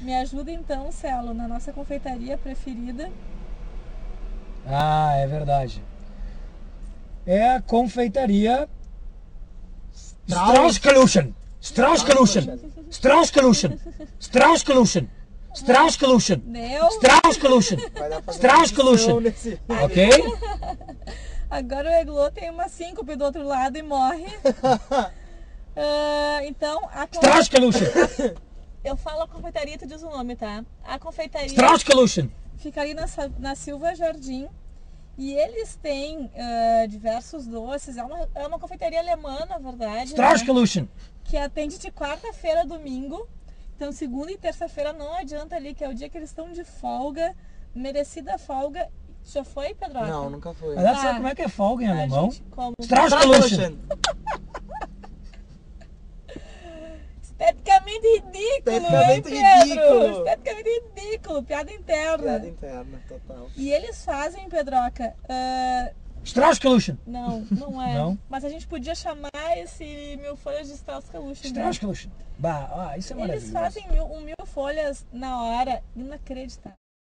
Me ajuda então, Celo, na nossa confeitaria preferida. Ah, é verdade. É a confeitaria Strauss-Kaluschen. Strauss-Kaluschen. Strauss-Kaluschen. Strauss-Kaluschen. Strauss-Kaluschen. Deu? Strauss-Kaluschen. Vai dar pra fazer Strauss-Kaluschen. uma edição nesse... Ok? Agora o Eglo tem uma síncope do outro lado e morre. Então, Strauss-Kaluschen. eu falo a confeitaria, tu diz o nome, tá? A confeitaria Strauss-Kaluschen. fica ali na Silva Jardim. E eles têm diversos doces. É uma confeitaria alemã, na verdade. Strauss-Kaluschen. Né? Que atende de quarta-feira a domingo. Então, segunda e terça-feira não adianta ali, que é o dia que eles estão de folga. Merecida folga. Já foi, Pedro? Não, nunca foi. Aliás, sabe como é que é folga em alemão? Como? Strauss-Kaluschen. Esteticamente ridículo, Esteticamente hein, Pedro? ridículo. Esteticamente ridículo, piada interna. Piada interna, total. E eles fazem, Pedroca, Strauss-Kaluschen. não é. Não? Mas a gente podia chamar esse mil folhas de Strauss-Kaluschen. Strauss-Kaluschen. Bah, isso é Eles maravilhoso. fazem um mil folhas na hora, inacreditável.